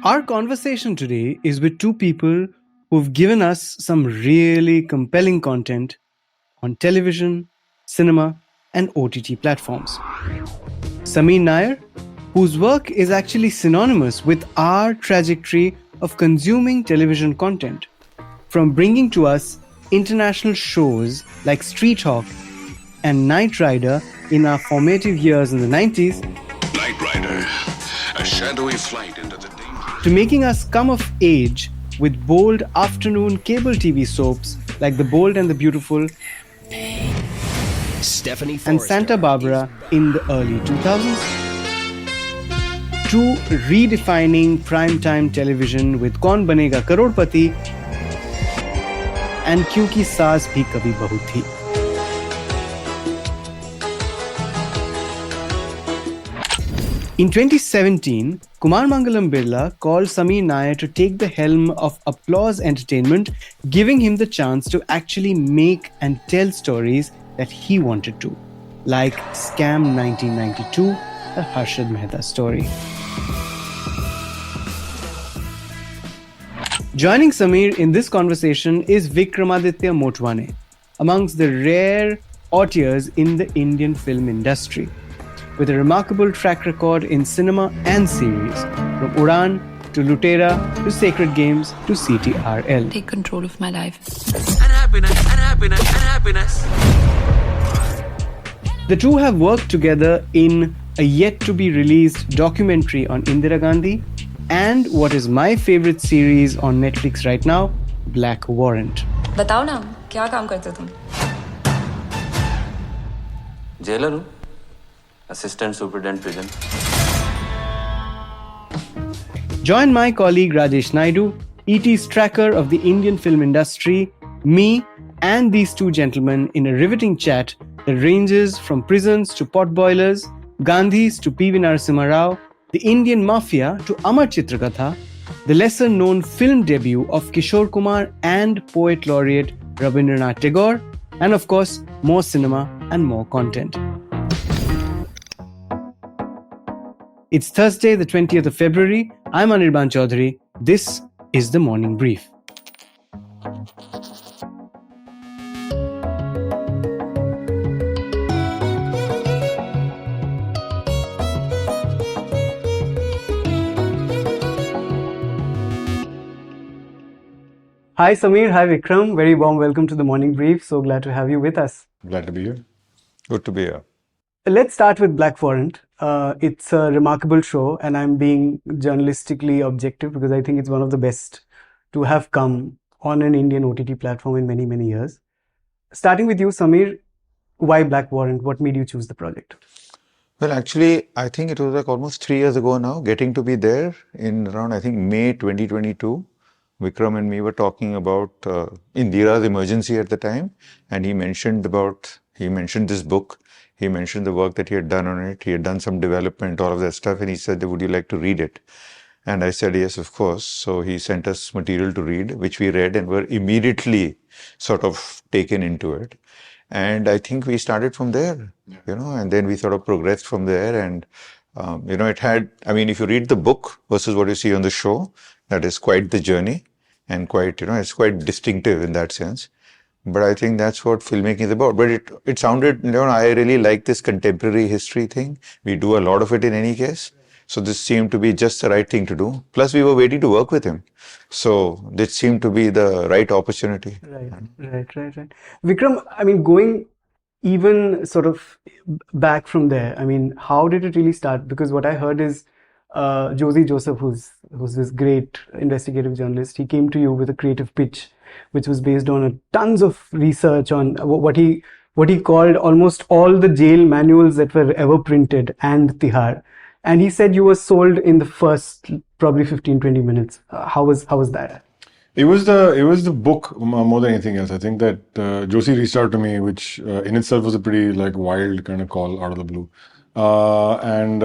Our conversation today is with two people who've given us some really compelling content on television, cinema, and OTT platforms. Sameer Nair, whose work is actually synonymous with our trajectory of consuming television content, from bringing to us international shows like Street Hawk and Knight Rider in our formative years in the 90s, Knight Rider, a shadowy flight into the danger, to making us come of age with bold afternoon cable TV soaps like The Bold and the Beautiful Stephanie and Forrester Santa Barbara in the early 2000s, to redefining primetime television with Kaun Banega Crorepati and Kyunki Saas Bhi Kabhi Bahu Thi. In 2017, Kumar Mangalam Birla called Sameer Nair to take the helm of Applause Entertainment, giving him the chance to actually make and tell stories that he wanted to, like Scam 1992, a Harshad Mehta Story. Joining Sameer in this conversation is Vikramaditya Motwane, amongst the rare auteurs in the Indian film industry, with a remarkable track record in cinema and series, from Udaan to Lootera to Sacred Games to CTRL. Take control of my life. And happiness. The two have worked together in a yet-to-be-released documentary on Indira Gandhi and what is my favorite series on Netflix right now, Black Warrant. बताओ ना क्या काम करते तुम? Jailer हूँ, assistant superintendent prison. Join my colleague Rajesh Naidu, ET's tracker of the Indian film industry, me, and these two gentlemen in a riveting chat that ranges from prisons to potboilers, Gandhis to P.V. Narasimha Rao, the Indian Mafia to Amar Chitrakatha, the lesser-known film debut of Kishore Kumar and poet laureate Rabindranath Tagore, and of course, more cinema and more content. It's Thursday, the 20th of February. I'm Anirban Chaudhary. This is the Morning Brief. Hi Sameer, hi Vikram. Very warm welcome to the Morning Brief. So glad to have you with us. Glad to be here. Good to be here. Let's start with Black Warrant. It's a remarkable show, and I'm being journalistically objective because I think it's one of the best to have come on an Indian OTT platform in many, many years. Starting with you, Sameer, why Black Warrant? What made you choose the project? Well, actually, I think it was like almost 3 years ago now, getting to be there in around, I think, May 2022. Vikram and me were talking about Indira's emergency at the time, and he mentioned this book. He mentioned the work that he had done on it. He had done some development, all of that stuff, and he said, would you like to read it? And I said, yes, of course. So he sent us material to read, which we read and were immediately sort of taken into it. And I think we started from there, and then we sort of progressed from there. And, it had, if you read the book versus what you see on the show, that is quite the journey and quite, it's quite distinctive in that sense. But I think that's what filmmaking is about. But it sounded, I really like this contemporary history thing. We do a lot of it in any case. So this seemed to be just the right thing to do. Plus we were waiting to work with him. So this seemed to be the right opportunity. Right. Vikram, going even sort of back from there, how did it really start? Because what I heard is Josie Joseph, who's this great investigative journalist, he came to you with a creative pitch, which was based on tons of research on what he called almost all the jail manuals that were ever printed and Tihar. And he said you were sold in the first probably 15-20 minutes. How was that? It was the book more than anything else. I think that Josie reached out to me, which in itself was a pretty wild kind of call out of the blue. And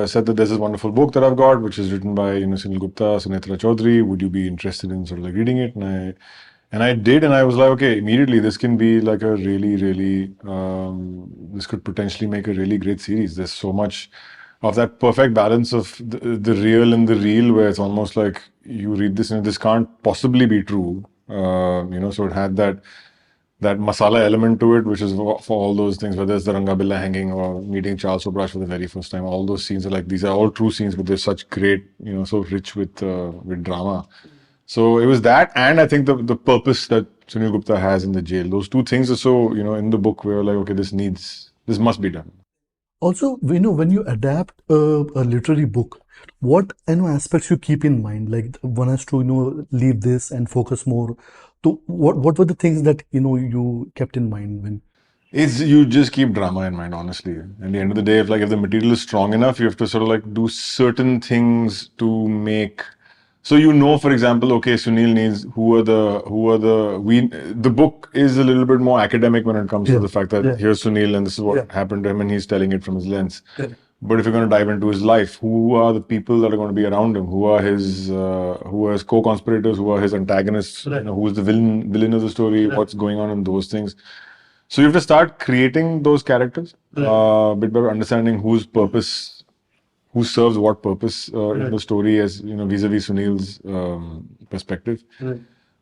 said that there's this wonderful book that I've got, which is written by Sunil Gupta, Sunetra Chaudhary. Would you be interested in sort of reading it? And And I did, and I was like, okay, immediately this can be like a really, really, this could potentially make a really great series. There's so much of that perfect balance of the real and the real, where it's almost like you read this and this can't possibly be true. So it had that masala element to it, which is for all those things, whether it's the Rangabilla hanging or meeting Charles Sobrash for the very first time. All those scenes are like, these are all true scenes, but they're such great, so rich with drama. So it was that, and I think the purpose that Sunil Gupta has in the jail. Those two things are so, in the book we were like, okay, this must be done. Also, when you adapt a literary book, what aspects you keep in mind? Like one has to leave this and focus more. So what were the things that you kept in mind when? You just keep drama in mind, honestly. At the end of the day, if the material is strong enough, you have to sort of do certain things to make. So for example, okay, Sunil needs the book is a little bit more academic when it comes to the fact that here's Sunil and this is what happened to him and he's telling it from his lens. But if you're going to dive into his life, who are the people that are going to be around him? Who are his co-conspirators? Who are his antagonists? Who's the villain of the story? What's going on in those things? So you have to start creating those characters, bit by understanding whose purpose, who serves what purpose in the story as vis-a-vis Sunil's perspective.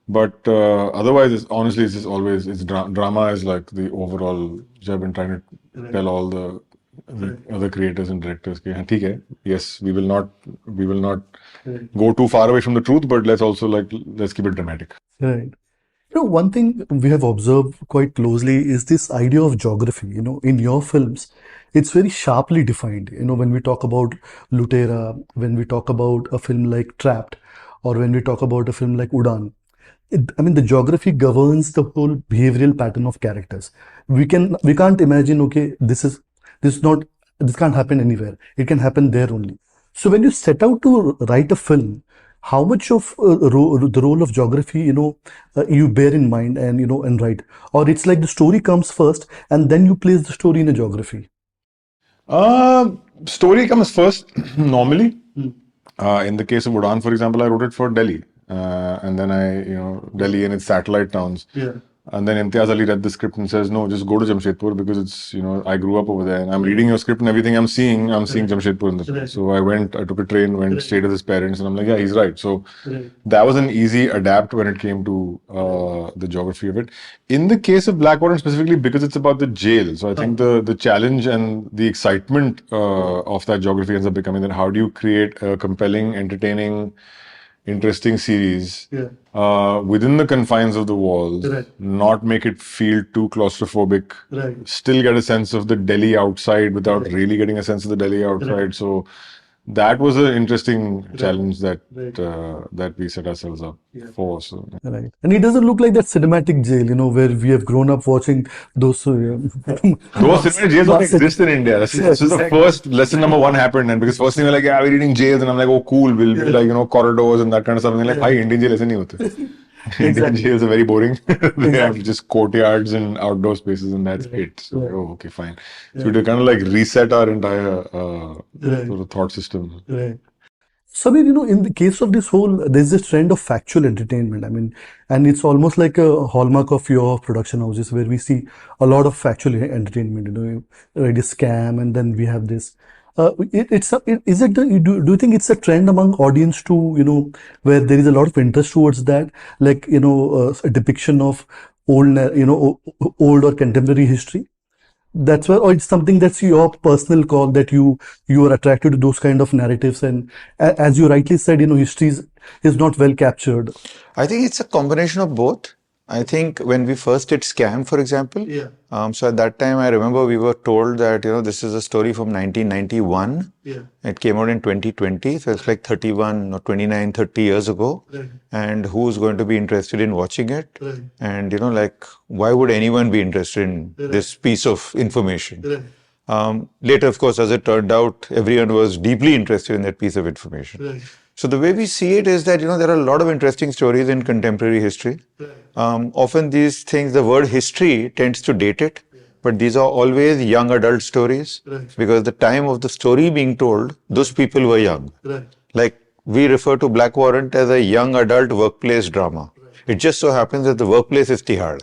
But otherwise, honestly, it's drama is like the overall, which I've been trying to tell all the other creators and directors. Yes, we will not go too far away from the truth, but let's keep it dramatic. Right. One thing we have observed quite closely is this idea of geography. In your films, it's very sharply defined. When we talk about Lootera, when we talk about a film like Trapped, or when we talk about a film like Udaan, the geography governs the whole behavioral pattern of characters. We can't imagine, okay, this can't happen anywhere. It can happen there only. So when you set out to write a film, how much of the role of geography, you bear in mind and write? Or it's like the story comes first and then you place the story in a geography? Story comes first, normally. In the case of Udaan, for example, I wrote it for Delhi. And then Delhi and its satellite towns. And then Imtiaz Ali read the script and says, no, just go to Jamshedpur because it's, I grew up over there and I'm reading your script and everything I'm seeing Jamshedpur in the film. So I took a train, stayed with his parents and I'm like, yeah, he's right. So that was an easy adapt when it came to the geography of it. In the case of Black Warrant specifically, because it's about the jail. So I think the challenge and the excitement of that geography ends up becoming that how do you create a compelling, entertaining, interesting series within the confines of the walls, not make it feel too claustrophobic, still get a sense of the Delhi outside without really getting a sense of the Delhi outside. So that was an interesting challenge that we set ourselves up for. So. Right. And it doesn't look like that cinematic jail, where we have grown up watching those. Those cinematic jails don't exist in India. This is the first lesson number one happened. And because first thing we're like, yeah, we're reading jails. And I'm like, oh, cool. We'll be like, corridors and that kind of stuff. And they're like, hi, Indian jail isn't hote. Indian jails are very boring. They have just courtyards and outdoor spaces and that's it. So, okay, fine. So we had to kind of reset our entire sort of thought system. Right. Samir, in the case of this there's this trend of factual entertainment. And it's almost like a hallmark of your production houses where we see a lot of factual entertainment, right, a scam and then we have this. Do you think it's a trend among audience too, where there is a lot of interest towards that, like, a depiction of old or contemporary history? That's why, or it's something that's your personal call that you are attracted to those kind of narratives, and as you rightly said, history is not well captured. I think it's a combination of both. I think when we first did Scam, for example, so at that time I remember we were told that, this is a story from 1991. It came out in 2020, so it's like 31 or 29, 30 years ago. And who's going to be interested in watching it? And, why would anyone be interested in this piece of information? Later, of course, as it turned out, everyone was deeply interested in that piece of information. So the way we see it is that, there are a lot of interesting stories in contemporary history. Often these things, the word history tends to date it, but these are always young adult stories because the time of the story being told, those people were young. Like we refer to Black Warrant as a young adult workplace drama. It just so happens that the workplace is Tihad.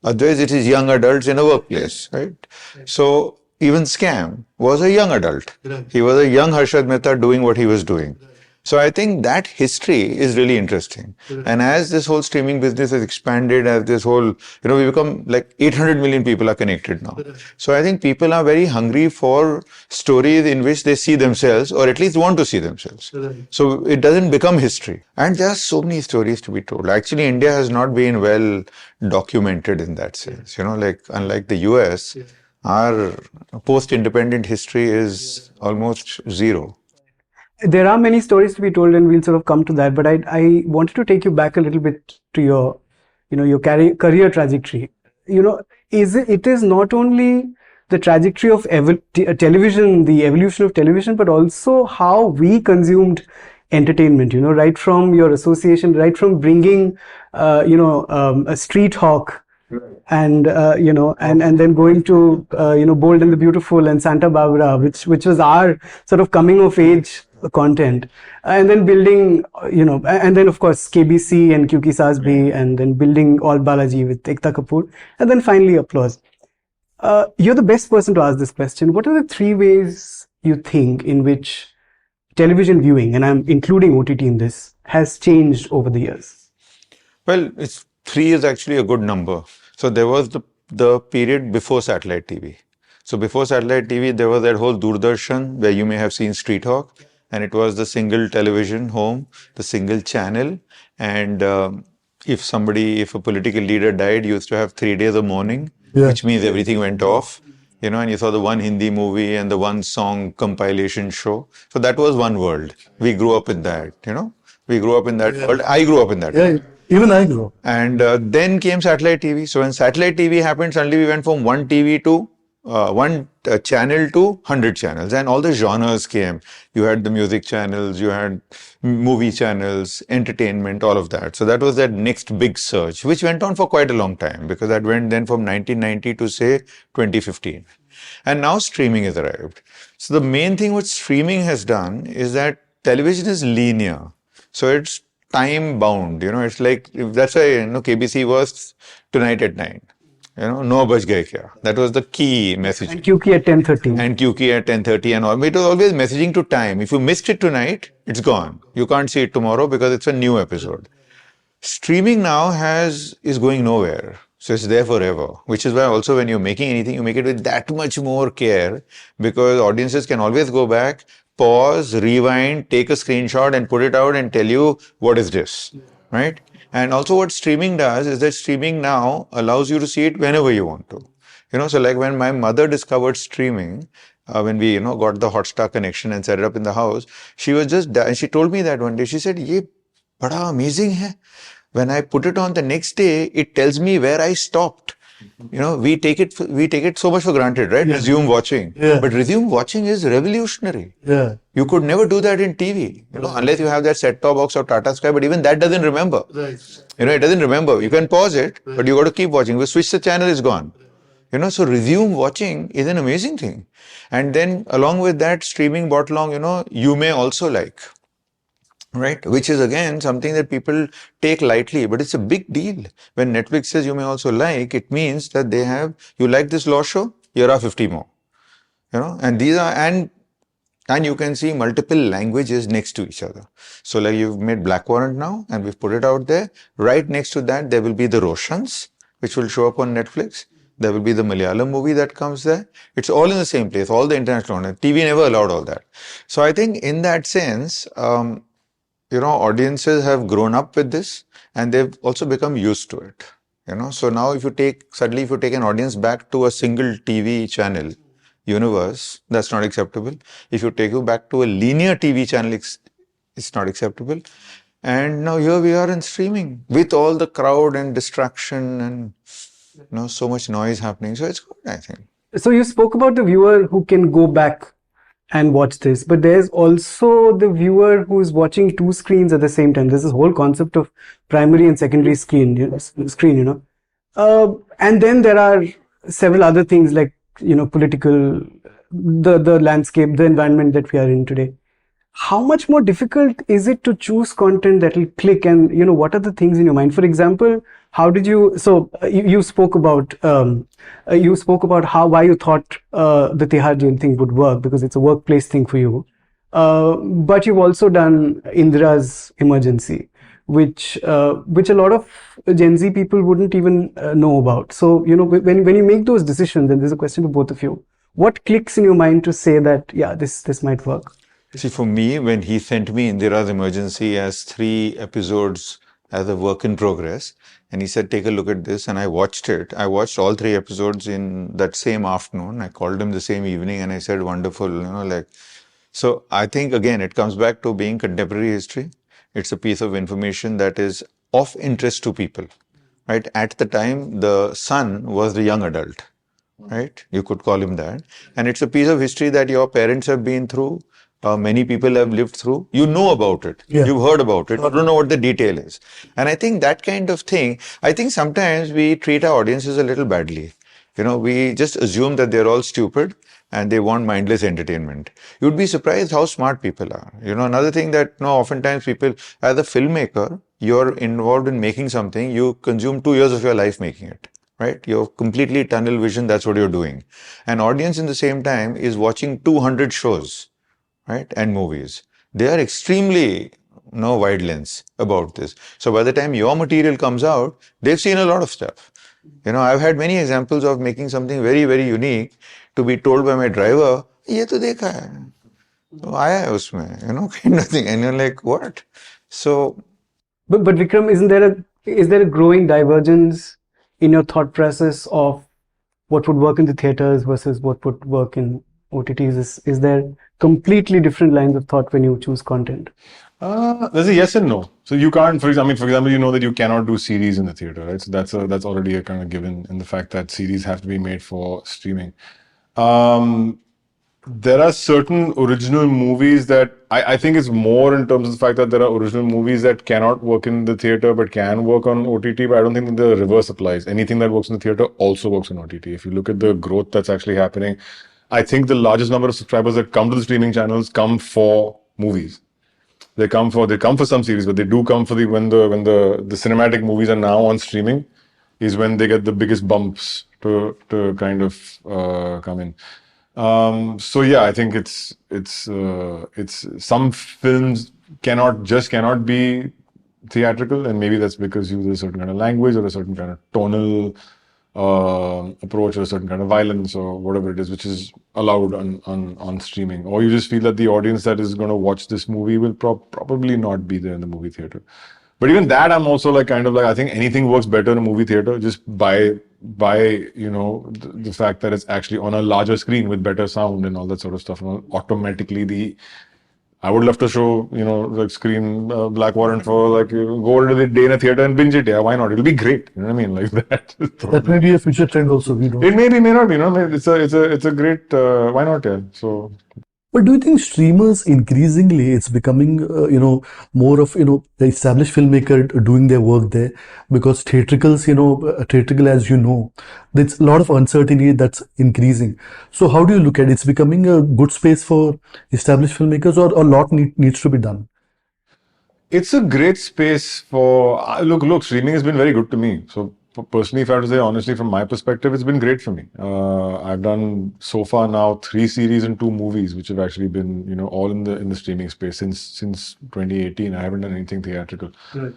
Otherwise, it is young adults in a workplace, right? So even Scam was a young adult. He was a young Harshad Mehta doing what he was doing. So I think that history is really interesting. And as this whole streaming business has expanded, as this whole, we become like 800 million people are connected now. So I think people are very hungry for stories in which they see themselves, or at least want to see themselves. So it doesn't become history. And there are so many stories to be told. Actually, India has not been well documented in that sense. Like unlike the US, our post-independent history is almost zero. There are many stories to be told, and we'll sort of come to that. But I wanted to take you back a little bit to your, your career trajectory. It is not only the trajectory of television, the evolution of television, but also how we consumed entertainment. Right from your association, right from bringing, a street hawk. And and then going to Bold and the Beautiful and Santa Barbara, which was our sort of coming of age content, and then building and then of course KBC and Kyunki Saas, and then building All Balaji with Ekta Kapoor, and then finally Applause. You're the best person to ask this question. What are the 3 ways you think in which television viewing, and I'm including OTT in this, has changed over the years? Well, 3 is actually a good number. So there was the period before satellite TV. So before satellite TV, there was that whole Doordarshan where you may have seen Street Hawk, and it was the single television home, the single channel. And if a political leader died, you used to have 3 days of mourning, which means everything went off. And you saw the one Hindi movie and the one song compilation show. So that was one world. We grew up in that, We grew up in that world. I grew up in that world. Even I grew up. And then came satellite TV. So when satellite TV happened, suddenly we went from one TV to one channel to 100 channels, and all the genres came. You had the music channels, you had movie channels, entertainment, all of that. So that was that next big surge, which went on for quite a long time, because that went then from 1990 to say 2015. And now streaming has arrived. So the main thing what streaming has done is that television is linear. So it's time bound, it's like, that's why, KBC was tonight at 9, no baj gaye kya. That was the key message. And Kyunki at 10:30. And Kyunki at 10:30 and all. It was always messaging to time. If you missed it tonight, it's gone. You can't see it tomorrow because it's a new episode. Streaming now is going nowhere. So it's there forever, which is why also when you're making anything, you make it with that much more care, because audiences can always go back, pause, rewind, take a screenshot and put it out and tell you, what is this, right? And also what streaming does is that streaming now allows you to see it whenever you want to. So like when my mother discovered streaming, when we, got the Hotstar connection and set it up in the house, she was and she told me that one day, she said, "Ye bada amazing hai. When I put it on the next day, it tells me where I stopped." We take it so much for granted, right? Resume watching. But resume watching is revolutionary. You could never do that in TV, unless you have that set-top box or Tata Sky, but even that doesn't remember. It doesn't remember. You can pause it, but you got to keep watching. If you switch the channel, it's gone. So resume watching is an amazing thing. And then along with that, streaming brought along, you may also like. Right, which is again something that people take lightly, but it's a big deal. When Netflix says you may also like, it means that you like this law show, here are 50 more. And these are, and you can see multiple languages next to each other. So like you've made Black Warrant now, and we've put it out there. Right next to that, there will be the Roshans, which will show up on Netflix. There will be the Malayalam movie that comes there. It's all in the same place, all the international content. TV never allowed all that. So I think in that sense, audiences have grown up with this, and they've also become used to it. So now if you take an audience back to a single TV channel universe, that's not acceptable. If you take you back to a linear TV channel, it's not acceptable. And now here we are in streaming with all the crowd and distraction and so much noise happening. So it's good, I think. So you spoke about the viewer who can go back and watch this, but there's also the viewer who is watching 2 screens at the same time. There's this whole concept of primary and secondary screen. And then there are several other things like political, the landscape, the environment that we are in today. how much more difficult is it to choose content that will click, and what are the things in your mind? For example, how did you you spoke about why you thought the Tihar jail thing would work, because it's a workplace thing for you, but you've also done Indira's Emergency, which a lot of Gen Z people wouldn't even know about. So when you make those decisions, and there's a question to both of you, what clicks in your mind to say that this might work? See, for me, when he sent me Indira's Emergency as 3 episodes as a work in progress, and he said, take a look at this, and I watched it. I watched all 3 episodes in that same afternoon. I called him the same evening, and I said, wonderful, So I think, again, it comes back to being contemporary history. It's a piece of information that is of interest to people, right? At the time, the son was the young adult, right? You could call him that. And it's a piece of history that your parents have been through. Many people have lived through. You know about it. Yeah. You've heard about it. You don't know what the detail is. And I think that kind of thing, I think sometimes we treat our audiences a little badly. We just assume that they're all stupid and they want mindless entertainment. You'd be surprised how smart people are. Another thing that oftentimes people, as a filmmaker, you're involved in making something, you consume 2 years of your life making it, right? You're completely tunnel vision, that's what you're doing. An audience in the same time is watching 200 shows, right? And movies. They are extremely wide lens about this. So by the time your material comes out, they've seen a lot of stuff. I've had many examples of making something very, very unique to be told by my driver, ye to dekha hai. So aaya hai usme, kind of thing. And you're like, what? So. But Vikram, is there a growing divergence in your thought process of what would work in the theaters versus what would work in OTTs? Is there completely different lines of thought when you choose content? There's a yes and no. So you can't, for example, that you cannot do series in the theater, right? So that's already a kind of given in the fact that series have to be made for streaming. There are certain original movies that I think it's more in terms of the fact that there are original movies that cannot work in the theater but can work on OTT, but I don't think that the reverse applies. Anything that works in the theater also works on OTT. If you look at the growth that's actually happening, I think the largest number of subscribers that come to the streaming channels come for movies. They come for some series, but they do come for when the cinematic movies are now on streaming, is when they get the biggest bumps to kind of come in. So yeah, I think it's some films cannot be theatrical, and maybe that's because you use a certain kind of language or a certain kind of tonal approach or a certain kind of violence or whatever it is, which is allowed on streaming, or you just feel that the audience that is going to watch this movie will probably not be there in the movie theater. But even that, I'm also I think anything works better in a movie theater just by the fact that it's actually on a larger screen with better sound and all that sort of stuff. Automatically, I would love to show, screen Black Warrant for go into the day in a theater and binge it. Yeah, why not? It'll be great. You know what I mean? Like that. That may be a future trend also. We don't. It may not be. It's a great. Why not? Yeah. So. But do you think streamers increasingly it's becoming more of the established filmmaker doing their work there, because theatrical as there's a lot of uncertainty that's increasing. So how do you look at it? It's becoming a good space for established filmmakers, or a lot needs to be done? It's a great space for look. Streaming has been very good to me. So personally, if I have to say honestly, from my perspective, it's been great for me. I've done so far now 3 series and 2 movies, which have actually been all in the streaming space since 2018. I haven't done anything theatrical. Right.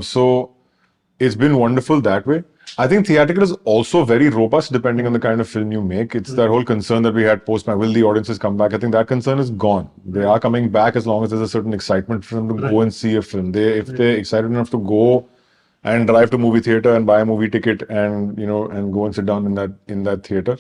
So it's been wonderful that way. I think theatrical is also very robust depending on the kind of film you make. It's that whole concern that we had will the audiences come back? I think that concern is gone. They are coming back as long as there's a certain excitement for them to go and see a film. If they're excited enough to go and drive to movie theater and buy a movie ticket and and go and sit down in that theater.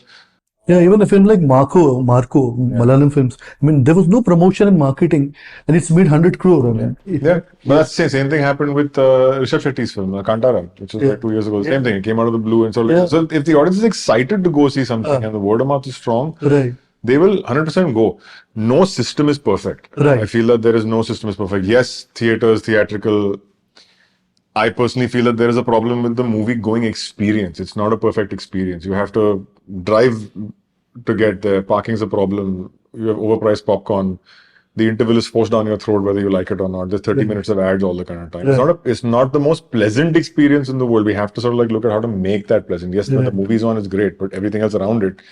Yeah, even a film like Marco, Malayalam films. I mean, there was no promotion and marketing, and it's made 100 crore. I mean, but that's the same thing happened with Rishabh Shetty's film, Kantara, which was 2 years ago. Same thing. It came out of the blue, and so if the audience is excited to go see something and the word of mouth is strong, right, they will 100% go. No system is perfect. Right. I feel that there is no system is perfect. Yes, theatrical. I personally feel that there is a problem with the movie going experience. It's not a perfect experience. You have to drive to get there. Parking's a problem. You have overpriced popcorn. the interval is forced down your throat whether you like it or not. There's 30 minutes of ads all the kind of time. It's not the most pleasant experience in the world. We have to sort of like look at how to make that pleasant. Yes, when the movie's on is great, but everything else around it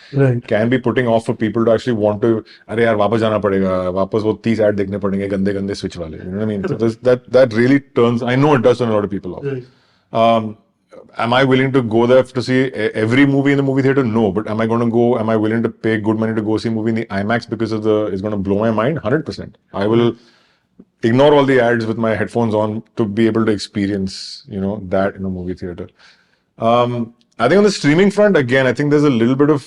can be putting off for people to actually want to, अरे यार वापस जाना पड़ेगा, वापस वो 30 ad देखने पड़ेंगे गंदे गंदे switch वाले. You know what I mean? So that really turns, I know it does turn a lot of people off. Am I willing to go there to see every movie in the movie theater? No. But am I willing to pay good money to go see a movie in the IMAX because it's going to blow my mind? 100%. I will ignore all the ads with my headphones on to be able to experience, that in a movie theater. I think on the streaming front, again, I think there's a little bit of,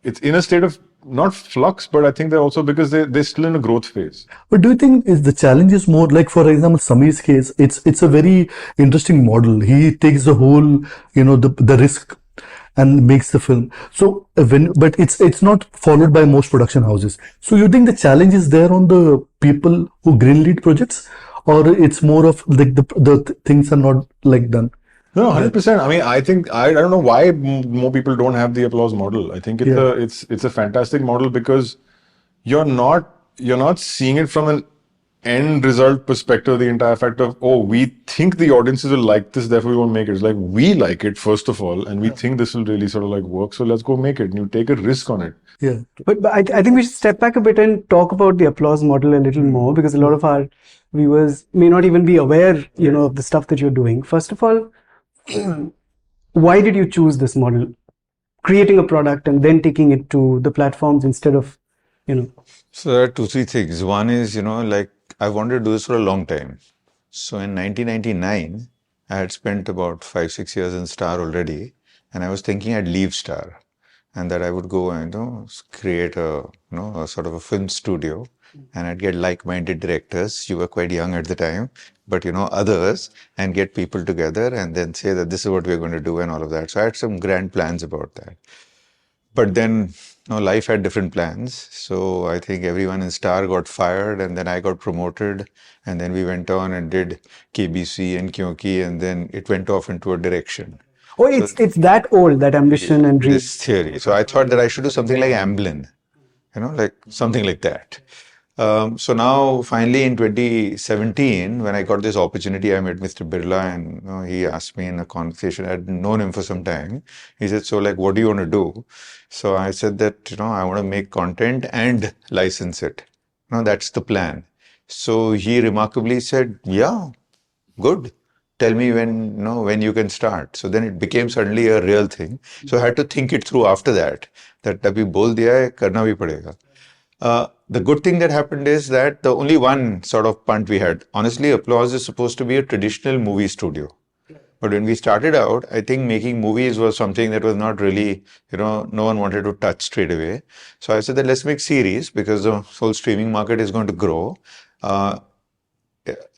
it's in a state of not flux, but I think they're also because they're still in a growth phase. But do you think is the challenge is more like, for example, Sameer's case, it's a very interesting model. He takes the whole, the risk and makes the film. So but it's not followed by most production houses. So you think the challenge is there on the people who greenlead projects, or it's more of like the things are not like done? No, 100%. I mean, I think I don't know why more people don't have the applause model. I think it's a fantastic model because you're not seeing it from an end result perspective. The entire fact of we think the audiences will like this, therefore we won't make it. It's like we like it first of all, and we think this will really sort of like work. So let's go make it. And you take a risk on it. Yeah, but I think we should step back a bit and talk about the applause model a little more because a lot of our viewers may not even be aware, of the stuff that you're doing. First of all, why did you choose this model? Creating a product and then taking it to the platforms instead of, So there are 2-3 things. One is, like I wanted to do this for a long time. So in 1999, I had spent about 5-6 years in Star already, and I was thinking I'd leave Star and that I would go and create a sort of a film studio, and I'd get like-minded directors. You were quite young at the time, but others, and get people together and then say that this is what we're going to do and all of that. So I had some grand plans about that. But then life had different plans. So I think everyone in Star got fired, and then I got promoted, and then we went on and did KBC and Kyunki, and then it went off into a direction. Oh, it's that old, that ambition and dream. This theory. So I thought that I should do something like Amblin, like something like that. So now, finally, in 2017, when I got this opportunity, I met Mr. Birla, and he asked me in a conversation. I had known him for some time. He said, "So, like, what do you want to do?" So I said that I want to make content and license it. That's the plan. So he remarkably said, "Yeah, good. Tell me when you can start." So then it became suddenly a real thing. So I had to think it through after that. That abhi bol diya hai, karna bhi padega. The good thing that happened is that the only one sort of punt we had. Honestly, Applause is supposed to be a traditional movie studio. But when we started out, I think making movies was something that was not really, no one wanted to touch straight away. So I said that let's make series because the whole streaming market is going to grow.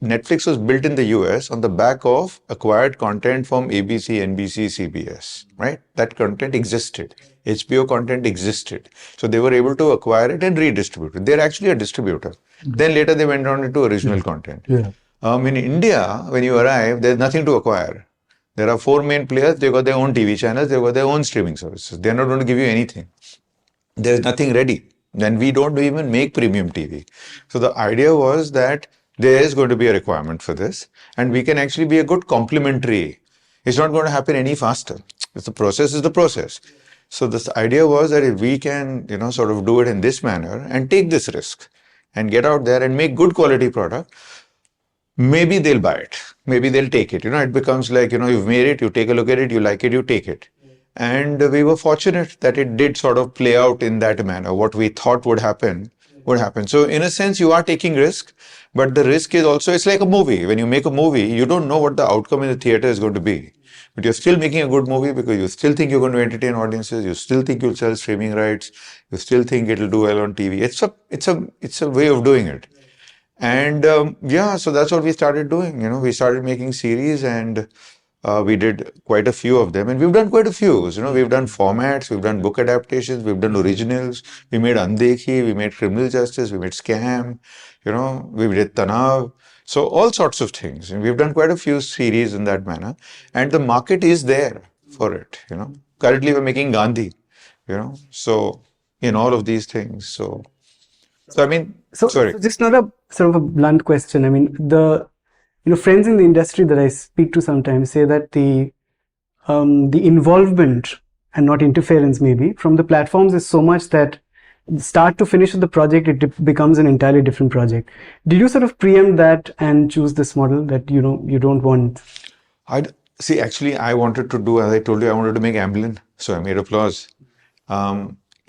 Netflix was built in the US on the back of acquired content from ABC, NBC, CBS, right? That content existed. HBO content existed. So they were able to acquire it and redistribute it. They're actually a distributor. Then later they went on into original content. Yeah. In India, when you arrive, there's nothing to acquire. There are 4 main players. They've got their own TV channels. They've got their own streaming services. They're not going to give you anything. There's nothing ready. Then we don't even make premium TV. So the idea was that there is going to be a requirement for this, and we can actually be a good complementary. It's not going to happen any faster. The process is the process. So this idea was that if we can, sort of do it in this manner and take this risk and get out there and make good quality product, maybe they'll buy it. Maybe they'll take it. It becomes like, you've made it, you take a look at it, you like it, you take it. And we were fortunate that it did sort of play out in that manner. What we thought would happen. So in a sense, you are taking risk, but the risk is also, it's like a movie. When you make a movie, you don't know what the outcome in the theater is going to be. But you're still making a good movie because you still think you're going to entertain audiences. You still think you'll sell streaming rights. You still think it'll do well on TV. It's a way of doing it. And so that's what we started doing. We started making series, and we did quite a few of them, and we've done quite a few. We've done formats, we've done book adaptations, we've done originals, we made Andekhi, we made Criminal Justice, we made Scam, we did Tanav. So all sorts of things. And we've done quite a few series in that manner, and the market is there for it. Currently we're making Gandhi, so in all of these things. So So I mean, So just another sort of a blunt question. I mean, friends in the industry that I speak to sometimes say that the involvement and not interference maybe from the platforms is so much that start to finish of the project, it becomes an entirely different project. Did you sort of preempt that and choose this model that, you don't want? See, actually, I wanted to do, as I told you, I wanted to make Amblin. So I made Applause.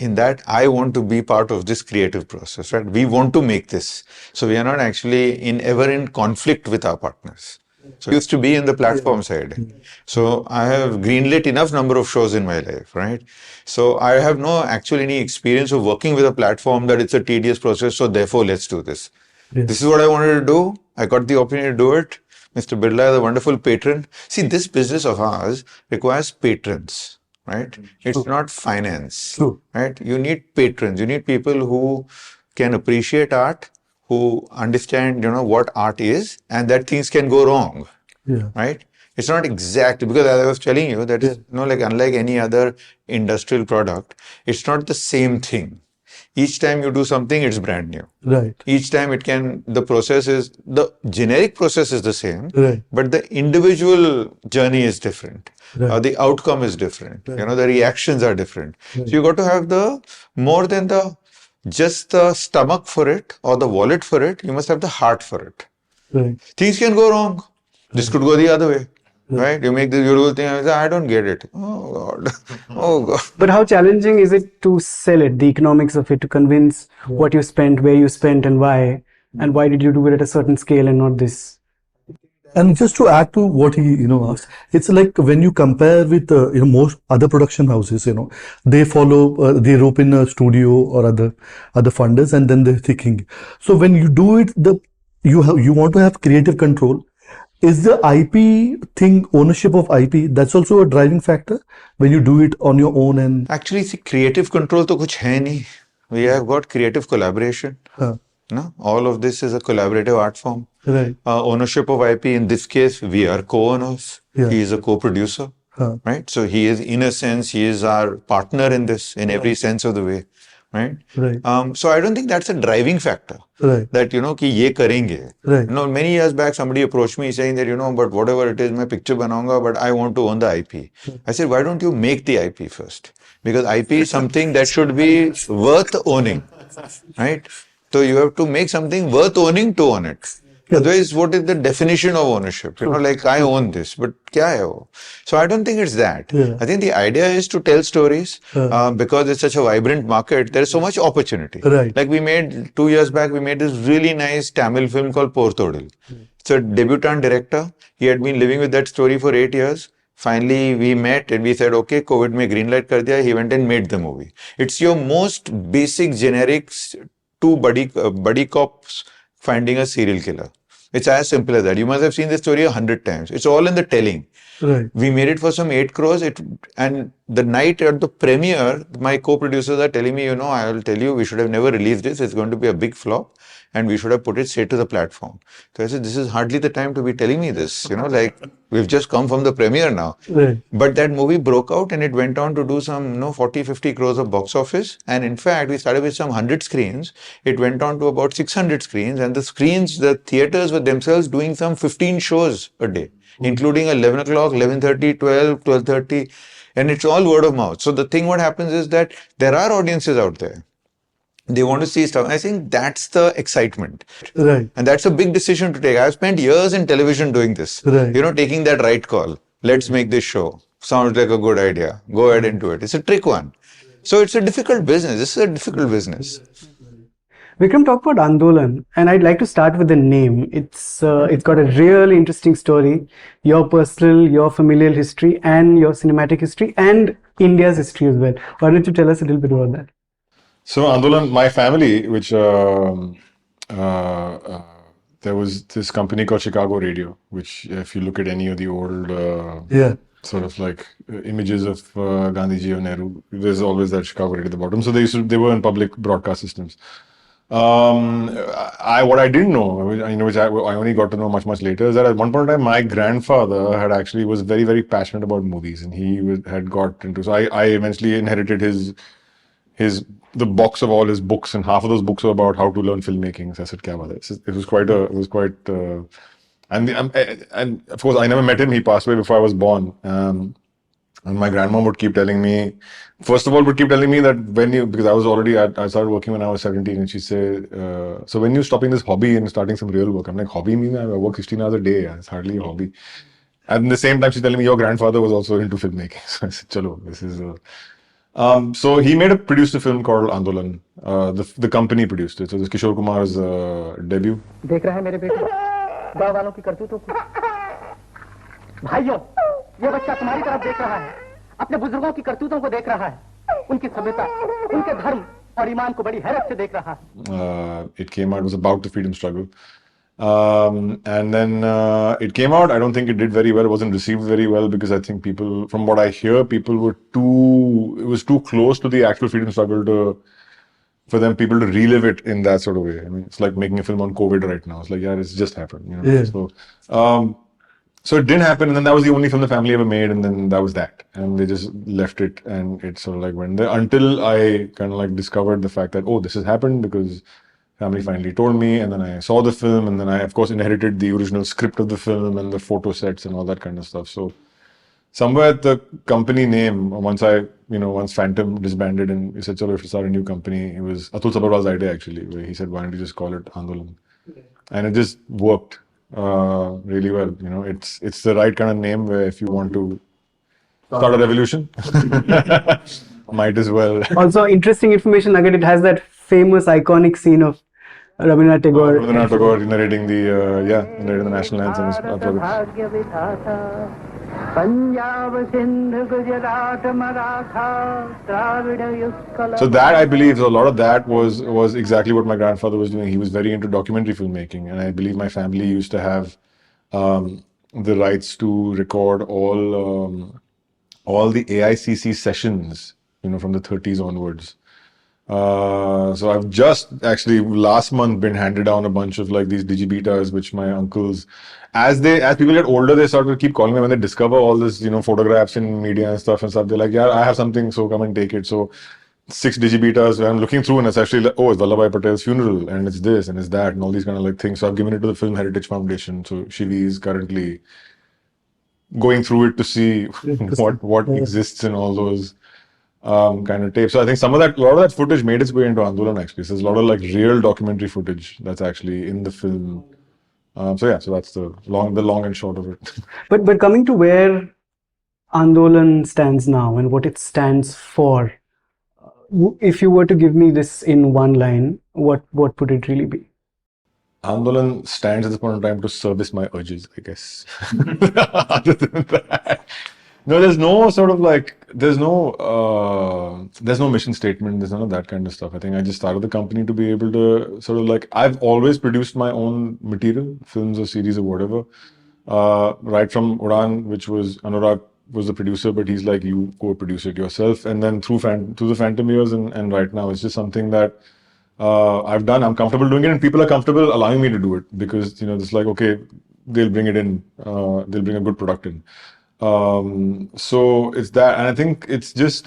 In that, I want to be part of this creative process, right? We want to make this. So we are not actually ever in conflict with our partners. So I used to be in the platform side. So I have greenlit enough number of shows in my life, right? So I have no actually any experience of working with a platform that it's a tedious process. So therefore, let's do this. This is what I wanted to do. I got the opportunity to do it. Mr. Birla is a wonderful patron. See, this business of ours requires patrons, right? It's not finance, right? You need patrons. You need people who can appreciate art, who understand, what art is, and that things can go wrong, right? It's not exactly, because as I was telling you, that is, like unlike any other industrial product, it's not the same thing. Each time you do something, it's brand new. Right. Each time the generic process is the same, Right. but the individual journey is different. Right. The outcome is different. Right. The reactions are different. Right. So you got to have more than just the stomach for it or the wallet for it, you must have the heart for it. Right. Things can go wrong. This could go the other way. Right? You make this beautiful thing, and I don't get it. Oh God. Oh God. But how challenging is it to sell it, the economics of it, to convince what you spent, where you spent, and why did you do it at a certain scale and not this? And just to add to what he, asked, it's like when you compare with, most other production houses, they follow, they rope in a studio or other funders, and then they're thinking. So when you do it, you want to have creative control. Is the IP thing, ownership of IP, that's also a driving factor when you do it on your own? And actually, see, creative control to kuch hai nahi. We have got creative collaboration. No? All of this is a collaborative art form. Right. Ownership of IP, in this case, we are co-owners. He is a co-producer. Right? So he is, in a sense, he is our partner in this, in every sense of the way. Right? Right. So I don't think that's a driving factor. Right. That, ki ye karenge. Right. Many years back, somebody approached me saying that, but whatever it is, main picture banaunga, but I want to own the IP. I said, why don't you make the IP first? Because IP is something that should be worth owning. Right? So you have to make something worth owning to own it. Otherwise, what is the definition of ownership? Like I own this, but kya hai wo? So I don't think it's that. I think the idea is to tell stories because it's such a vibrant market. There is so much opportunity. Right. Like 2 years back, we made this really nice Tamil film called Porthodil. It's a debutant director. He had been living with that story for 8 years. Finally, we met and we said, okay, COVID mein greenlight kar diya. He went and made the movie. It's your most basic generic two buddy cops finding a serial killer. It's as simple as that. You must have seen this story 100 times. It's all in the telling. Right. We made it for some 8 crores. And the night at the premiere, my co-producers are telling me, I will tell you, we should have never released this. It's going to be a big flop. And we should have put it straight to the platform. So I said, this is hardly the time to be telling me this. Like we've just come from the premiere now. Right. But that movie broke out and it went on to do some 40, 50 crores of box office. And in fact, we started with some 100 screens. It went on to about 600 screens. And the theaters were themselves doing some 15 shows a day, including 11 o'clock, 11:30, 12, 12:30. And it's all word of mouth. So the thing what happens is that there are audiences out there. They want to see stuff. I think that's the excitement. Right. And that's a big decision to take. I've spent years in television doing this. Right. Taking that right call. Let's make this show. Sounds like a good idea. Go ahead and do it. It's a trick one. So it's a difficult business. This is a difficult business. Vikram, talk about Andolan, and I'd like to start with the name. It's got a really interesting story, your personal, your familial history, and your cinematic history, and India's history as well. Why don't you tell us a little bit about that? So Andolan, my family, which there was this company called Chicago Radio, which if you look at any of the old sort of like images of Gandhiji or Nehru, there's always that Chicago Radio at the bottom. So they were in public broadcast systems. What I didn't know, which I only got to know much later, is that at one point in time, my grandfather was very, very passionate about movies, and he had got into. So I eventually inherited the box of all his books, and half of those books were about how to learn filmmaking. So I said, "Kya baat hai?" It was quite, and of course I never met him. He passed away before I was born. And my grandma would keep telling me, first of all, that because I started working when I was 17, and she'd say, so when you're stopping this hobby and starting some real work? I'm like, hobby means I work 16 hours a day. It's hardly a hobby. And at the same time, she's telling me, your grandfather was also into filmmaking. So I said, chalo, this is so he produced a film called Andolan. The company produced it. So this Kishore Kumar's debut. देख रहे हैं मेरे बेटे गाँव वालों की करतूतों को भाइयों ये बच्चा तुम्हारी तरफ देख रहा है अपने बुजुर्गों की करतूतों को देख रहा है उनकी सभ्यता उनके धर्म और ईमान को बड़ी हैरत से देख रहा है It came out, it was about the freedom struggle. And then it came out. I don't think it did very well. It wasn't received very well because I think people, from what I hear, it was too close to the actual freedom struggle for people to relive it in that sort of way. I mean, it's like making a film on COVID right now. It's like, yeah, it's just happened, you know. Yeah. So it didn't happen, and then that was the only film the family ever made, and then that was that. And they just left it, and it sort of like went there until I kind of like discovered the fact that, oh, this has happened because family finally told me, and then I saw the film, and then I, of course, inherited the original script of the film and the photo sets and all that kind of stuff. So somewhere at the company name, once Phantom disbanded and he said, "Chalo, if to start a new company," it was Atul Sabharwal's idea actually, where he said, "Why don't you just call it Andolan?" And it just worked really well. You know, it's the right kind of name where if you want to start a revolution, might as well. Also, interesting information nugget. It has that famous iconic scene of Rabindranath Tagore. Rabindranath Tagore narrating narrating the national anthem. So that, I believe, a lot of that was exactly what my grandfather was doing. He was very into documentary filmmaking, and I believe my family used to have the rights to record all the AICC sessions, you know, from the 30s onwards. So I've just actually last month been handed down a bunch of like these digibetas, which my uncles, as people get older, they start to keep calling me when they discover all this, you know, photographs in media and stuff. They're like, yeah, I have something, so come and take it. So 6 digibetas where I'm looking through, and it's actually like, oh, it's Vallabhbhai Patel's funeral, and it's this and it's that, and all these kind of like things. So I've given it to the Film Heritage Foundation. So Shivi is currently going through it to see what exists in all those kind of tapes. So I think a lot of that footage made its way into Andolan actually. So there's a lot of like real documentary footage that's actually in the film. So that's the long and short of it. But coming to where Andolan stands now and what it stands for, if you were to give me this in one line, what would it really be? Andolan stands at this point in time to service my urges, I guess. Other than that, no, there's no sort of like, there's no mission statement. There's none of that kind of stuff. I think I just started the company to be able to sort of like, I've always produced my own material, films or series or whatever. Right from Udaan, which was Anurag was the producer, but he's like, you co-produce it yourself. And then through the Phantom years and right now, it's just something that I've done. I'm comfortable doing it, and people are comfortable allowing me to do it because, you know, it's like, okay, they'll bring it in, they'll bring a good product in. So it's that, and I think it's just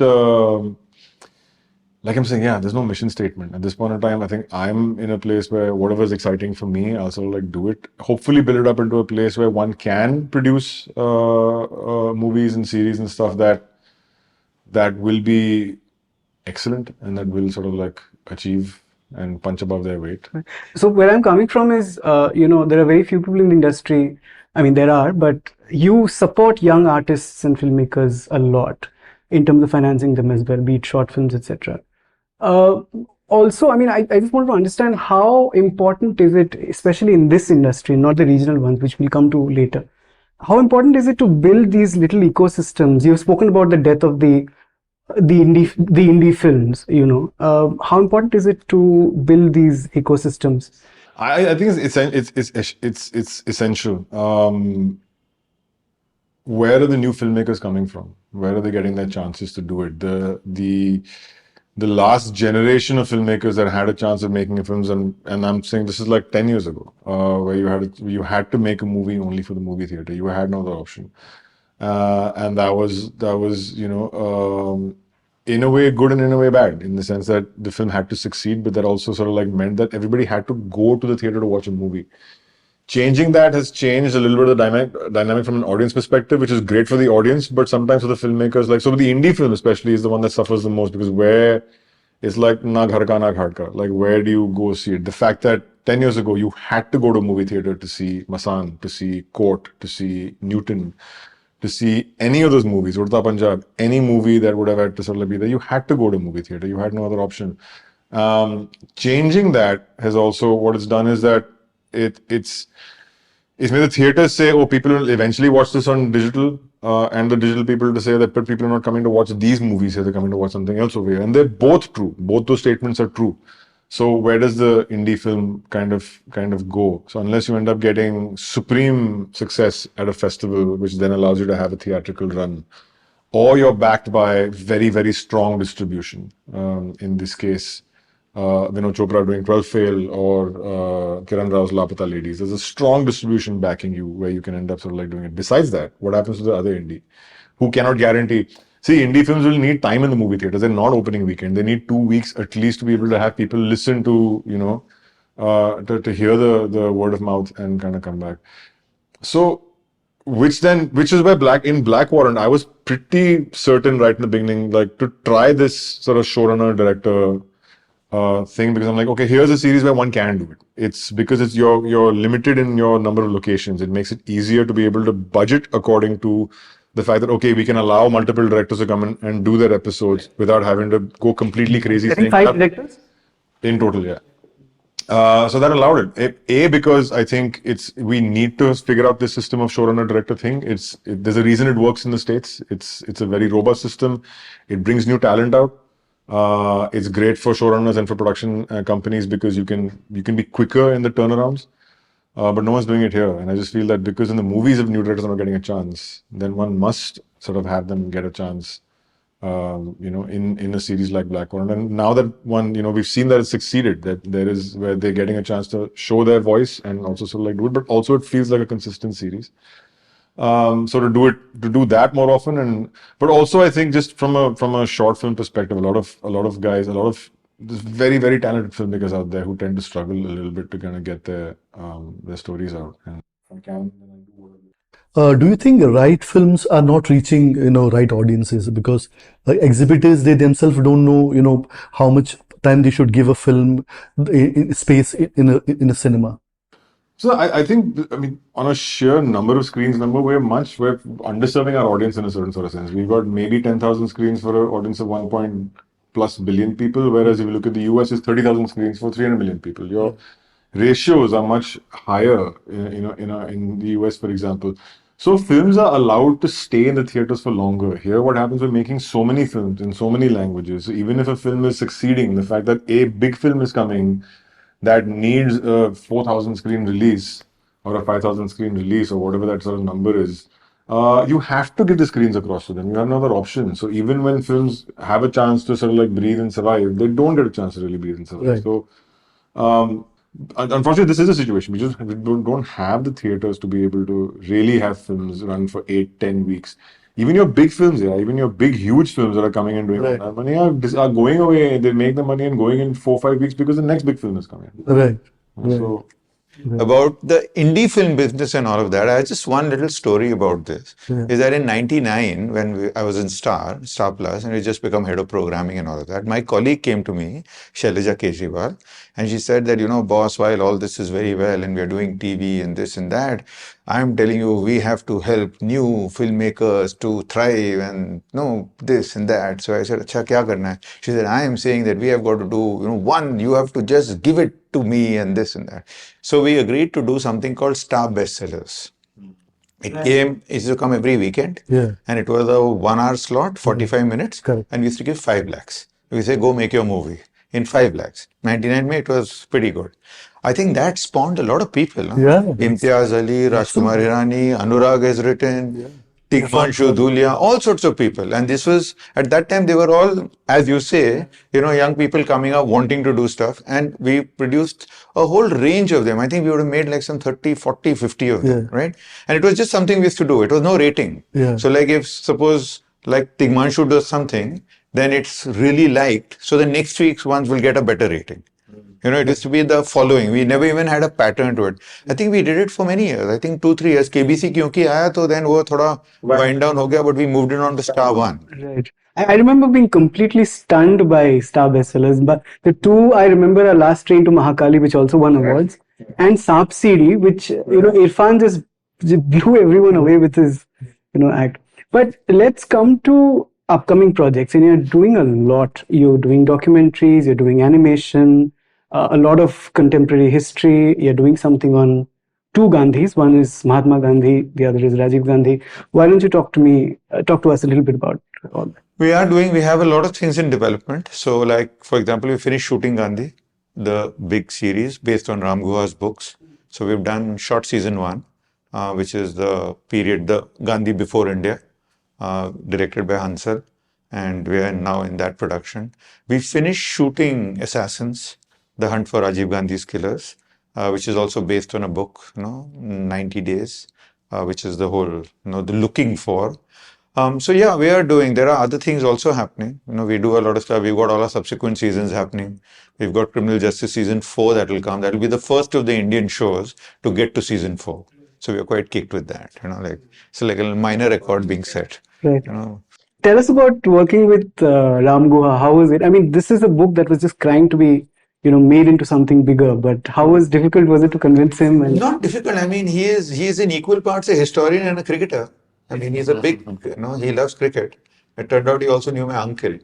like I'm saying, yeah, there's no mission statement at this point in time. I think I'm in a place where whatever is exciting for me, I'll sort of like do it. Hopefully, build it up into a place where one can produce movies and series and stuff that will be excellent and that will sort of like achieve and punch above their weight. So where I'm coming from is, you know, there are very few people in the industry. I mean, there are, but you support young artists and filmmakers a lot in terms of financing them as well, be it short films, etc. Also, I mean, I just want to understand how important is it, especially in this industry, not the regional ones, which we'll come to later. How important is it to build these little ecosystems? You've spoken about the death of the indie films, you know. How important is it to build these ecosystems? I think it's essential. Where are the new filmmakers coming from? Where are they getting their chances to do it? The last generation of filmmakers that had a chance of making films, and I'm saying this is like 10 years ago, where you had to make a movie only for the movie theater. You had no other option, and that was you know. in a way good and in a way bad, in the sense that the film had to succeed, but that also sort of like meant that everybody had to go to the theater to watch a movie. Changing that has changed a little bit of the dynamic from an audience perspective, which is great for the audience, but sometimes for the filmmakers, like, so the indie film especially is the one that suffers the most, because where it's like na ghar ka na ghar ka, like where do you go see it? The fact that 10 years ago you had to go to a movie theater to see Masan, to see Court, to see Newton, to see any of those movies, Urta Punjab, any movie that would have had to sort of be there, you had to go to a movie theater. You had no other option. Changing that has also, what it's done is that it's made the theaters say, oh, people will eventually watch this on digital, and the digital people to say that, but people are not coming to watch these movies here, they're coming to watch something else over here. And they're both true. Both those statements are true. So where does the indie film kind of go? So unless you end up getting supreme success at a festival, which then allows you to have a theatrical run, or you're backed by very, very strong distribution. In this case, Vinod Chopra doing 12 Fail, or Kiran Rao's Lapata Ladies. There's a strong distribution backing you where you can end up sort of like doing it. Besides that, what happens to the other indie who cannot guarantee? See, indie films will need time in the movie theaters. They're not opening weekend. They need 2 weeks at least to be able to have people listen to, you know, to hear the word of mouth and kind of come back. So, which is why in Black Warrant, I was pretty certain right in the beginning, like, to try this sort of showrunner director thing, because I'm like, okay, here's a series where one can do it. It's because you're limited in your number of locations. It makes it easier to be able to budget according to the fact that, okay, we can allow multiple directors to come in and do their episodes without having to go completely crazy. I think 5 directors? In total, yeah. So that allowed it. Because I think we need to figure out this system of showrunner director thing. There's a reason it works in the States. It's a very robust system. It brings new talent out. It's great for showrunners and for production companies because you can be quicker in the turnarounds. But no one's doing it here. And I just feel that because in the movies, if new directors are not getting a chance, then one must sort of have them get a chance, in a series like Black Warrant. And now that we've seen that it's succeeded, that there is where they're getting a chance to show their voice and also sort of like do it, but also it feels like a consistent series. So to do that more often, but also I think just from a short film perspective, a lot of guys, there's very, very talented filmmakers out there who tend to struggle a little bit to kind of get their stories out. And do you think right films are not reaching, right audiences? Because exhibitors, they themselves don't know, how much time they should give a film space in a cinema. So I think, on a sheer number of screens we're underserving our audience in a certain sort of sense. We've got maybe 10,000 screens for an audience of 1+ billion people, whereas if you look at the US, it's 30,000 screens for 300 million people. Your ratios are much higher, in the US, for example. So films are allowed to stay in the theaters for longer. Here, what happens, we're making so many films in so many languages. So even if a film is succeeding, the fact that a big film is coming that needs a 4,000 screen release or a 5,000 screen release or whatever that sort of number is, you have to give the screens across to them. You have no other option. So even when films have a chance to sort of like breathe and survive, they don't get a chance to really breathe and survive. Right. So unfortunately, this is a situation. We don't have the theaters to be able to really have films run for 8-10 weeks. Even your big films, even your big, huge films that are coming and doing that money are going away. They make the money and going in 4-5 weeks because the next big film is coming. Right. So, about the indie film business and all of that, I have just one little story about this. Is that in '99, when I was in Star Plus, and we just become head of programming and all of that, my colleague came to me, Shailaja Kejriwal, and she said that, boss, while all this is very well and we are doing TV and this and that, I'm telling you, we have to help new filmmakers to thrive and this and that. So I said, Acha, kya karna hai? She said, I am saying that we have got to do, one, you have to just give it to me and this and that. So we agreed to do something called Star Bestsellers. It used to come every weekend, and it was a 1-hour slot, 45 minutes, Correct. and we used to give 5 lakhs. We say, go make your movie in 5 lakhs. 99 May, it was pretty good. I think that spawned a lot of people. Yeah. Imtiaz Ali, Rajkumar Hirani, Anurag has written, Tigmanshu Dhulia, all sorts of people. And this was, at that time, they were all, as you say, young people coming up wanting to do stuff. And we produced a whole range of them. I think we would have made like some 30, 40, 50 of them, right? And it was just something we used to do. It was no rating. Yeah. So like if suppose like Tigmanshu does something, then it's really liked. So the next week's ones will get a better rating. It used to be the following. We never even had a pattern to it. I think we did it for many years. I think 2-3 years. KBC Kyunki आया तो then वो थोड़ा wind down हो गया, but we moved it on to Star One. Right. I remember being completely stunned by Star bestsellers, but the two I remember are Last Train to Mahakali, which also won awards, and Saap Seedi, which Irfan just blew everyone away with his act. But let's come to upcoming projects, and you're doing a lot. You're doing documentaries, you're doing animation, a lot of contemporary history. You're doing something on two Gandhis. One is Mahatma Gandhi, the other is Rajiv Gandhi. Why don't you talk to us a little bit about all that? We have a lot of things in development. So like, for example, we finished shooting Gandhi, the big series based on Ram Guha's books. So we've done shot season 1, which is the period, the Gandhi before India, directed by Hansal. And we are now in that production. We finished shooting Assassins, The Hunt for Rajiv Gandhi's Killers, which is also based on a book, 90 Days, which is the whole, the looking for. So yeah, we are doing, there are other things also happening. We do a lot of stuff. We've got all our subsequent seasons happening. We've got Criminal Justice season 4 that will come. That will be the first of the Indian shows to get to season 4. So we're quite kicked with that, it's like a minor record being set. Right. Tell us about working with Ram Guha. How was it? I mean, this is a book that was just crying to be made into something bigger, but how difficult was it to convince him? Not difficult. I mean, he is in equal parts a historian and a cricketer. I mean, he's a big, he loves cricket. It turned out he also knew my uncle.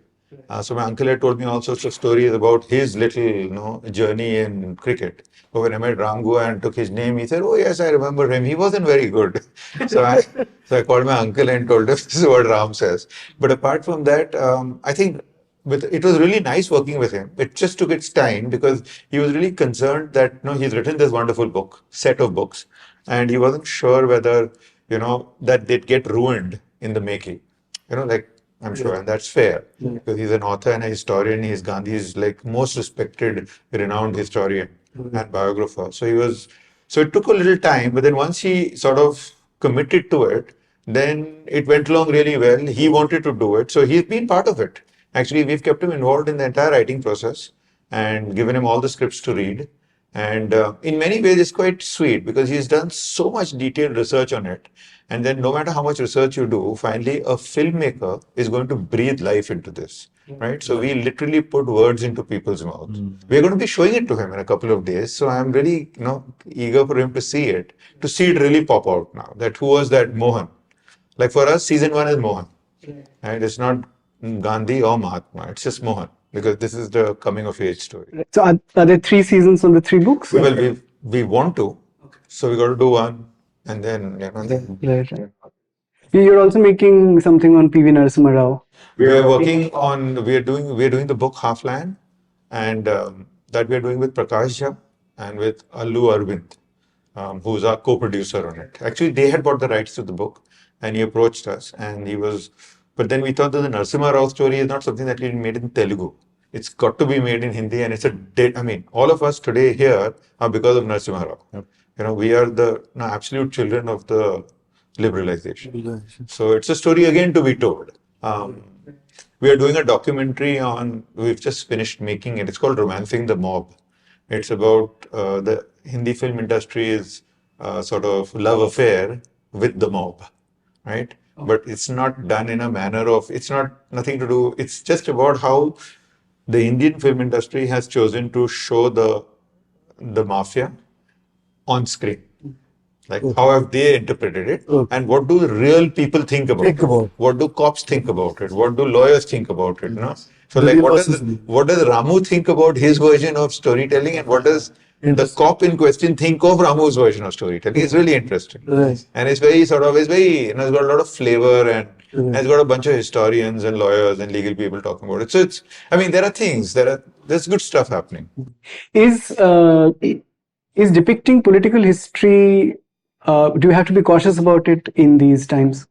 So my uncle had told me all sorts of stories about his little, journey in cricket. But when I met Ram Guha and took his name, he said, "Oh yes, I remember him. He wasn't very good." So I called my uncle and told him this is what Ram says. But apart from that, I think it was really nice working with him. It just took its time because he was really concerned that he's written this wonderful set of books, and he wasn't sure whether that they'd get ruined in the making. I'm sure, and that's fair because he's an author and a historian. He's Gandhi's most respected, renowned historian and biographer. So it took a little time, but then once he sort of committed to it, then it went along really well. He wanted to do it, so he's been part of it. Actually, we've kept him involved in the entire writing process and given him all the scripts to read. And in many ways, it's quite sweet because he's done so much detailed research on it. And then no matter how much research you do, finally, a filmmaker is going to breathe life into this, right? So we literally put words into people's mouths. We're going to be showing it to him in a couple of days. So I'm really, eager for him to see it really pop out now. That who was that Mohan? Like for us, season 1 is Mohan. Right? It's not Gandhi or Mahatma. It's just Mohan. Because this is the coming of age story. So are there 3 seasons on the 3 books? Well, we want to. So we got to do one and then, Right. You're also making something on P.V. Narasimha Rao. We are doing the book Halfland, and that we are doing with Prakash Jha and with Allu Arvind, who's our co-producer on it. Actually, they had bought the rights to the book and he approached us but then we thought that the Narasimha Rao story is not something that can be made in Telugu. It's got to be made in Hindi, and all of us today here are because of Narasimha Rao. Yep. We are the absolute children of the liberalization. So it's a story again to be told. We are doing a documentary we've just finished making it. It's called Romancing the Mob. It's about the Hindi film industry's sort of love affair with the mob, right? But it's not done in a manner it's nothing to do, it's just about how the Indian film industry has chosen to show the mafia on screen. How have they interpreted it? And what do real people think about it? What do cops think about it? What do lawyers think about it? So what does Ramu think about his version of storytelling, and what does the cop in question think of Ramu's version of storytelling? It's really interesting. Right. And it's very it's got a lot of flavor, and it's got a bunch of historians and lawyers and legal people talking about it. So there are things, there's good stuff happening. Is depicting political history, do you have to be cautious about it in these times?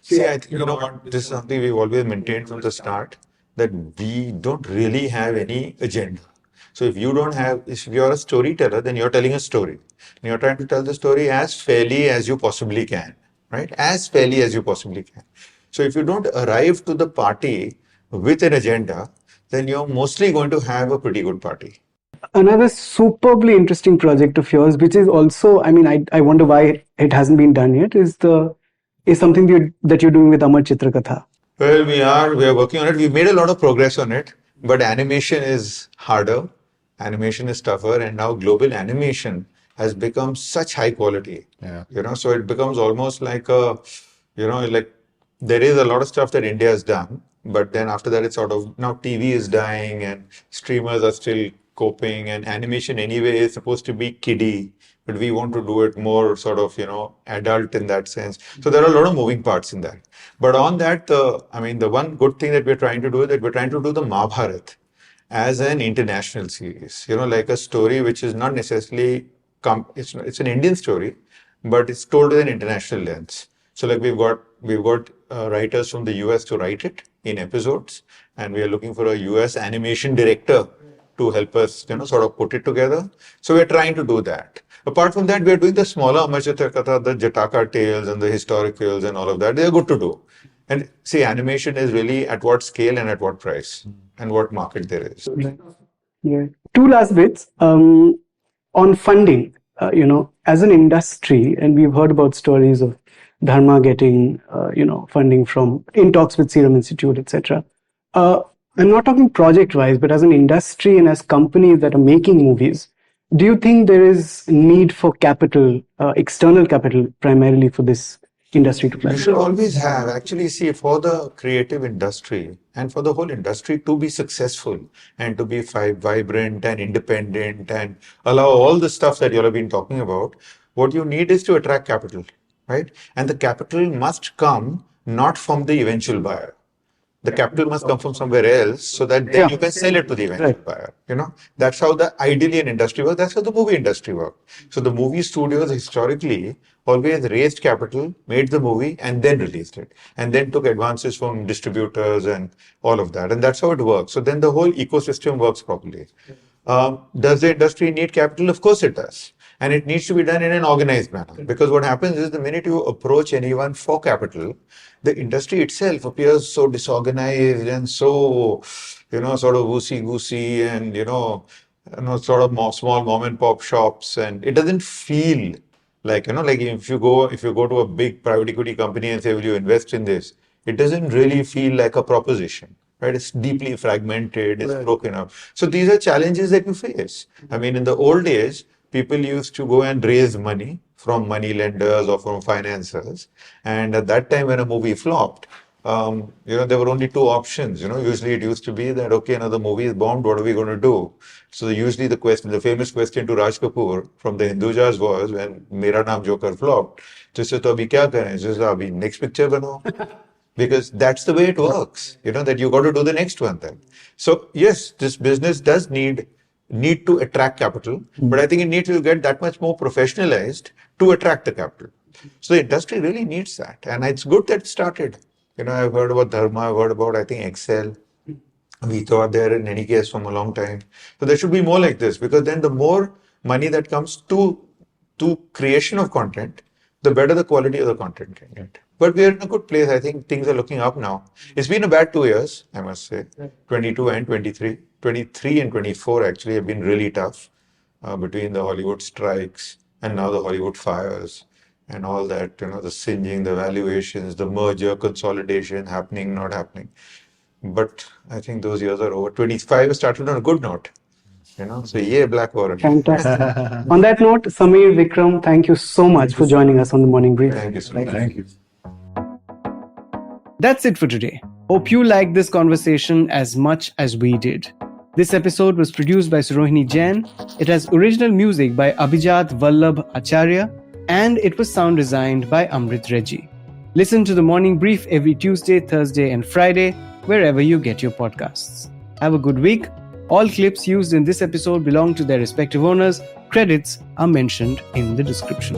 See, I think, this is something we've always maintained from the start, that we don't really have any agenda. So if you're a storyteller, then you're telling a story. And you're trying to tell the story as fairly as you possibly can, right? As fairly as you possibly can. So if you don't arrive to the party with an agenda, then you're mostly going to have a pretty good party. Another superbly interesting project of yours, which is also, I mean, I wonder why it hasn't been done yet, is something that you're doing with Amar Chitrakatha. Well, we are working on it. We've made a lot of progress on it, but animation is harder. Animation is tougher, and now global animation has become such high quality. Yeah. So it becomes almost like like there is a lot of stuff that India has done, but then after that, it's sort of now TV is dying and streamers are still coping, and animation anyway is supposed to be kiddie, but we want to do it more sort of, adult in that sense. So there are a lot of moving parts in that. But on that, the one good thing that we're trying to do is that we're trying to do the Mahabharata as an international series, like a story which is not necessarily, it's an Indian story, but it's told with an international lens. So like we've got writers from the US to write it in episodes, and we are looking for a US animation director to help us, sort of put it together. So we're trying to do that. Apart from that, we're doing the smaller Amar Chitrakatha, the Jataka tales and the historicals and all of that. They're good to do. And see, animation is really at what scale and at what price and what market there is. Yeah. Two last bits on funding. As an industry, and we've heard about stories of Dharma getting, funding in talks with Serum Institute, etc. I'm not talking project-wise, but as an industry and as companies that are making movies, do you think there is need for capital, external capital, primarily for this industry to flourish? You should always have, actually, see, for the creative industry and for the whole industry to be successful and to be vibrant and independent and allow all the stuff that you all have been talking about, what you need is to attract capital, right? And the capital must come not from the eventual buyer. The capital must come from somewhere else so that then you can sell it to the eventual buyer. That's how ideally an industry works. That's how the movie industry works. So the movie studios historically always raised capital, made the movie, and then released it. And then took advances from distributors and all of that. And that's how it works. So then the whole ecosystem works properly. Does the industry need capital? Of course it does. And it needs to be done in an organized manner. Because what happens is the minute you approach anyone for capital, the industry itself appears so disorganized and so, sort of woosey-goosey and, sort of small mom and pop shops. And it doesn't feel like, like if you go to a big private equity company and say, will you invest in this? It doesn't really feel like a proposition. Right? It's deeply fragmented, it's broken up. So these are challenges that you face. I mean, in the old days, people used to go and raise money from money lenders or from financiers. And at that time, when a movie flopped, there were only two options. Usually it used to be that, okay, another movie is bombed, what are we going to do? So usually the famous question to Raj Kapoor from the Hindujas was, when Mera Naam Joker flopped, he said, "To abhi kya kare?" He says, "Abhi next picture banao." Because that's the way it works, that you got to do the next one then. So yes, this business does need to attract capital, but I think it needs to get that much more professionalized to attract the capital. So the industry really needs that. And it's good that it started. I've heard about Dharma, I've heard about, I think, Excel. We thought there in any case from a long time. So there should be more like this, because then the more money that comes to creation of content, the better the quality of the content can get. But we are in a good place. I think things are looking up now. It's been a bad 2 years, I must say. 22 and 23. 23 and 24 actually have been really tough between the Hollywood strikes and now the Hollywood fires and all that, the singeing, the valuations, the merger, consolidation happening, not happening. But I think those years are over. 25 started on a good note. So yeah, Black Warrant. Fantastic. On that note, Sameer, Vikram, thank you so much for joining us on the Morning Brief. Thank you so much. Thank you. That's it for today. Hope you liked this conversation as much as we did. This episode was produced by Surohini Jain. It has original music by Abhijat Vallabh Acharya, and it was sound designed by Amrit Reggie. Listen to the Morning Brief every Tuesday, Thursday, and Friday, wherever you get your podcasts. Have a good week. All clips used in this episode belong to their respective owners. Credits are mentioned in the description.